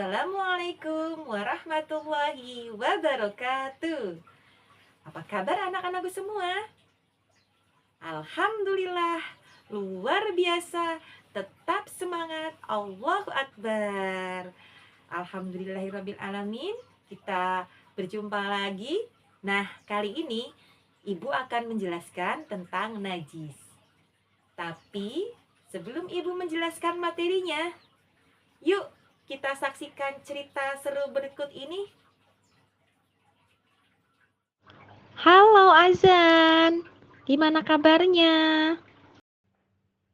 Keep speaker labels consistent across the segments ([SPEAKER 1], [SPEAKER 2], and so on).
[SPEAKER 1] Assalamualaikum warahmatullahi wabarakatuh. Apa kabar anak-anakku semua? Alhamdulillah, luar biasa. Tetap semangat. Allahu Akbar. Alhamdulillahirabbil alamin. Kita berjumpa lagi. Nah, kali ini Ibu akan menjelaskan tentang najis. Tapi sebelum Ibu menjelaskan materinya, yuk kita saksikan cerita seru berikut ini.
[SPEAKER 2] Halo Azan, gimana kabarnya?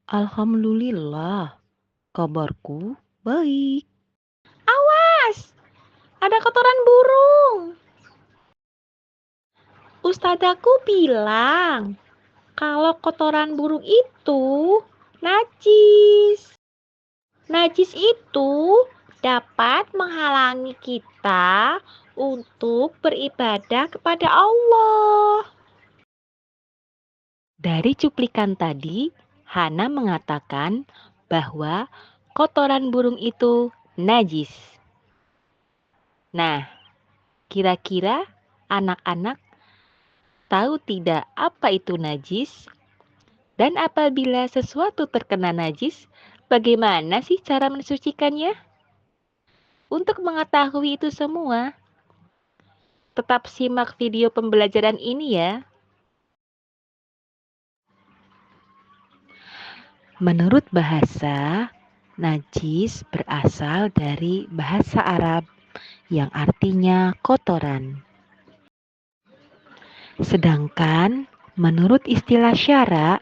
[SPEAKER 2] Alhamdulillah, kabarku baik. Awas, ada kotoran burung. Ustadaku bilang, kalau kotoran burung itu najis. Najis itu dapat menghalangi kita untuk beribadah kepada Allah. Dari cuplikan tadi, Hana mengatakan bahwa kotoran burung itu najis. Nah, kira-kira anak-anak tahu tidak apa itu najis? Dan apabila sesuatu terkena najis, bagaimana sih cara mensucikannya? Untuk mengetahui itu semua, tetap simak video pembelajaran ini ya. Menurut bahasa, najis berasal dari bahasa Arab yang artinya kotoran. Sedangkan menurut istilah syara,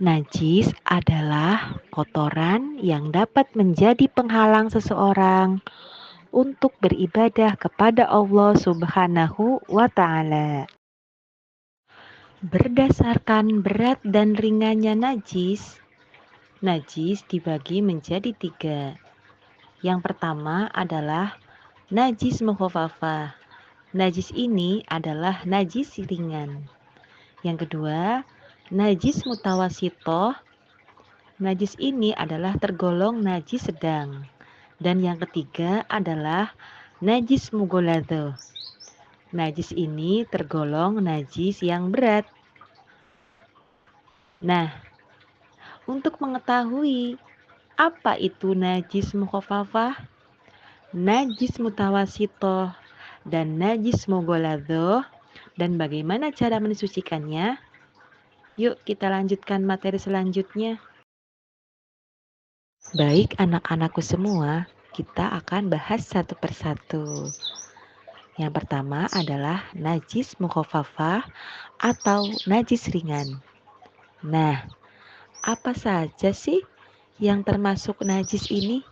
[SPEAKER 2] najis adalah kotoran yang dapat menjadi penghalang seseorang untuk beribadah kepada Allah Subhanahu wa Ta'ala. Berdasarkan berat dan ringannya najis dibagi menjadi 3. Yang pertama adalah najis mukhafafah. Najis ini adalah najis ringan. Yang kedua, najis mutawasitoh. Najis ini adalah tergolong najis sedang. Dan yang ketiga adalah najis mughaladzoh. Najis ini tergolong najis yang berat. Nah, untuk mengetahui apa itu najis mukhafafah, najis mutawasitoh, dan najis mughaladzoh, dan bagaimana cara mensucikannya? Yuk kita lanjutkan materi selanjutnya. Baik anak-anakku semua, kita akan bahas satu persatu. Yang pertama adalah najis mukhafafah atau najis ringan. Nah, apa saja sih yang termasuk najis ini?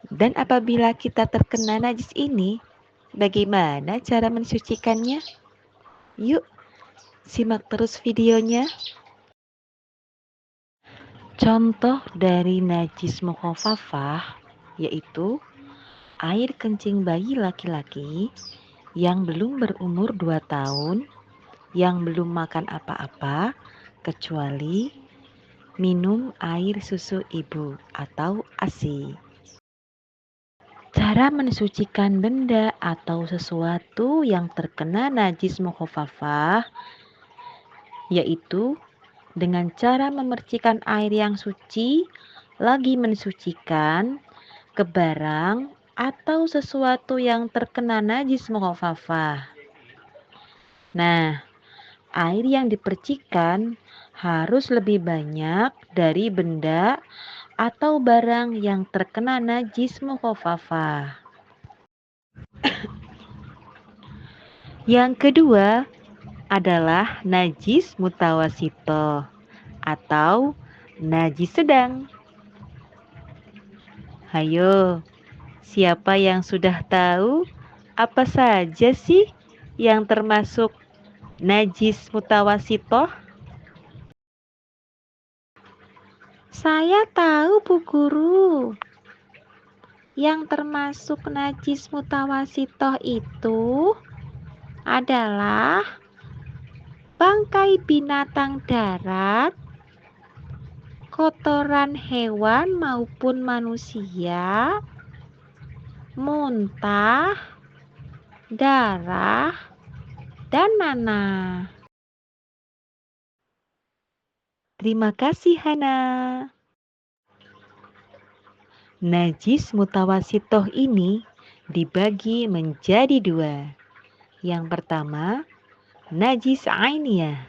[SPEAKER 2] Dan apabila kita terkena najis ini, bagaimana cara mensucikannya? Yuk, simak terus videonya. Contoh dari najis mukhafafah yaitu air kencing bayi laki-laki yang belum berumur 2 tahun, yang belum makan apa-apa kecuali minum air susu ibu atau ASI. Cara mensucikan benda atau sesuatu yang terkena najis mukhafafah yaitu dengan cara memercikan air yang suci lagi mensucikan ke barang atau sesuatu yang terkena najis mukhafafah. Nah, air yang dipercikan harus lebih banyak dari benda atau barang yang terkena najis mukhafafah. Yang kedua adalah najis mutawasito atau najis sedang. Hayo, siapa yang sudah tahu apa saja sih yang termasuk najis mutawasito? Saya tahu Bu Guru. Yang termasuk najis mutawasitoh itu adalah bangkai binatang darat, kotoran hewan maupun manusia, muntah, darah, dan nanah. Terima kasih, Hana. Najis mutawasitoh ini dibagi menjadi dua. Yang pertama, najis ainiyah.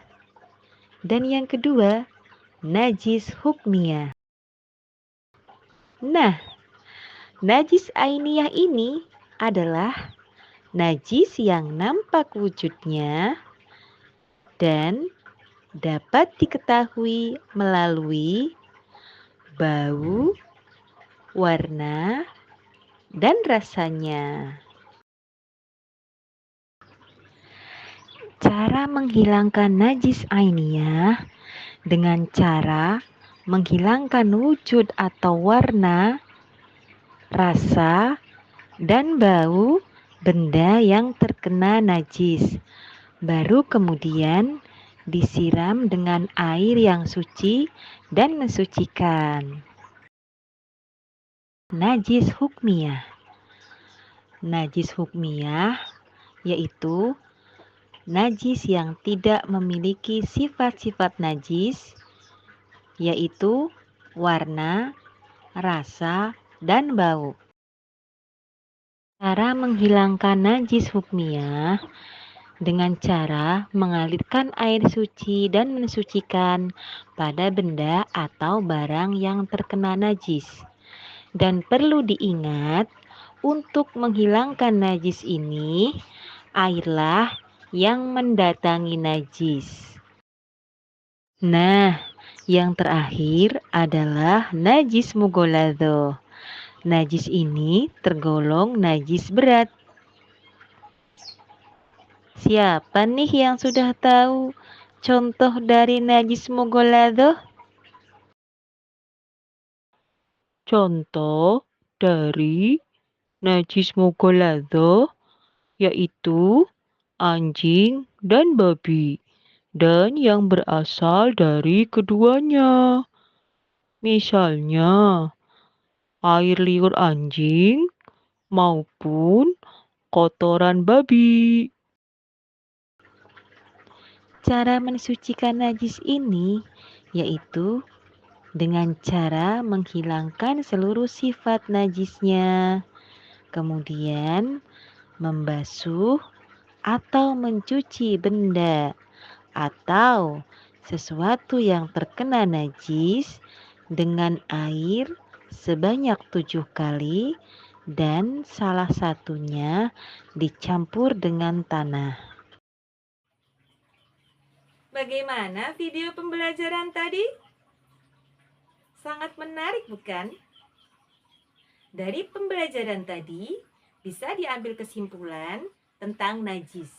[SPEAKER 2] Dan yang kedua, najis hukmiyah. Nah, najis ainiyah ini adalah najis yang nampak wujudnya dan dapat diketahui melalui bau, warna, dan rasanya. Cara menghilangkan najis ainiyah dengan cara menghilangkan wujud atau warna, rasa, dan bau benda yang terkena najis. Baru kemudian disiram dengan air yang suci dan mensucikan. Najis hukmiyah. Najis hukmiyah yaitu najis yang tidak memiliki sifat-sifat najis, yaitu warna, rasa, dan bau. Cara menghilangkan najis hukmiyah dengan cara mengalirkan air suci dan mensucikan pada benda atau barang yang terkena najis. Dan perlu diingat, untuk menghilangkan najis ini, airlah yang mendatangi najis. Nah, yang terakhir adalah najis mughaladho. Najis ini tergolong najis berat. Siapa nih yang sudah tahu contoh dari najis mughaladho? Contoh dari najis mughaladho yaitu anjing dan babi, dan yang berasal dari keduanya. Misalnya, air liur anjing maupun kotoran babi. Cara mensucikan najis ini yaitu dengan cara menghilangkan seluruh sifat najisnya, kemudian membasuh atau mencuci benda atau sesuatu yang terkena najis dengan air sebanyak 7 kali dan salah satunya dicampur dengan tanah.
[SPEAKER 1] Bagaimana video pembelajaran tadi? Sangat menarik, bukan? Dari pembelajaran tadi bisa diambil kesimpulan tentang najis.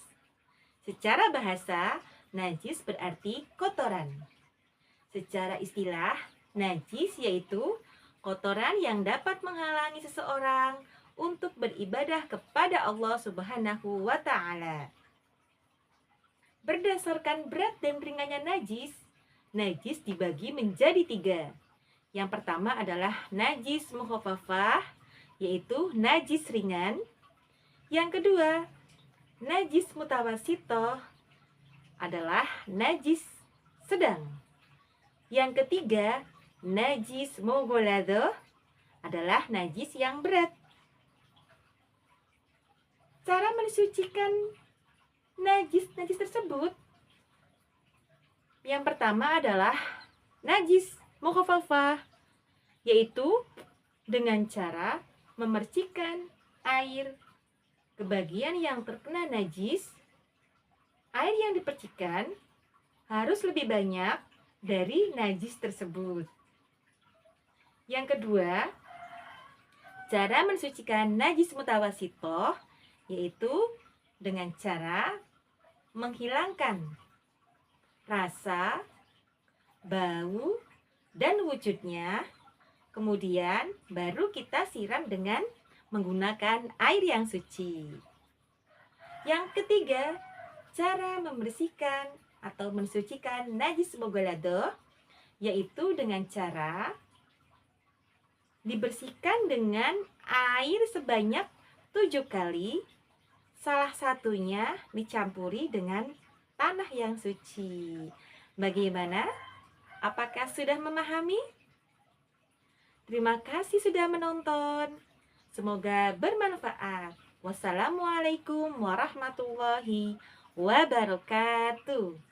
[SPEAKER 1] Secara bahasa, najis berarti kotoran. Secara istilah, najis yaitu kotoran yang dapat menghalangi seseorang untuk beribadah kepada Allah Subhanahu wa Ta'ala. Berdasarkan berat dan ringannya najis, najis dibagi menjadi 3. Yang pertama adalah najis mukhafafah, yaitu najis ringan. Yang kedua, najis mutawasitoh adalah najis sedang. Yang ketiga, najis mughaladho adalah najis yang berat. Cara mensucikan najis tersebut, yang pertama adalah najis mukhafafah, yaitu dengan cara memercikan air ke bagian yang terkena najis. Air yang dipercikan harus lebih banyak dari najis tersebut. Yang kedua, cara mensucikan najis mutawasitoh yaitu dengan cara menghilangkan rasa, bau, dan wujudnya. Kemudian baru kita siram dengan menggunakan air yang suci. Yang ketiga, cara membersihkan atau mensucikan najis mughaladho yaitu dengan cara dibersihkan dengan air sebanyak 7 kali, salah satunya dicampuri dengan tanah yang suci. Bagaimana? Apakah sudah memahami? Terima kasih sudah menonton. Semoga bermanfaat. Wassalamualaikum warahmatullahi wabarakatuh.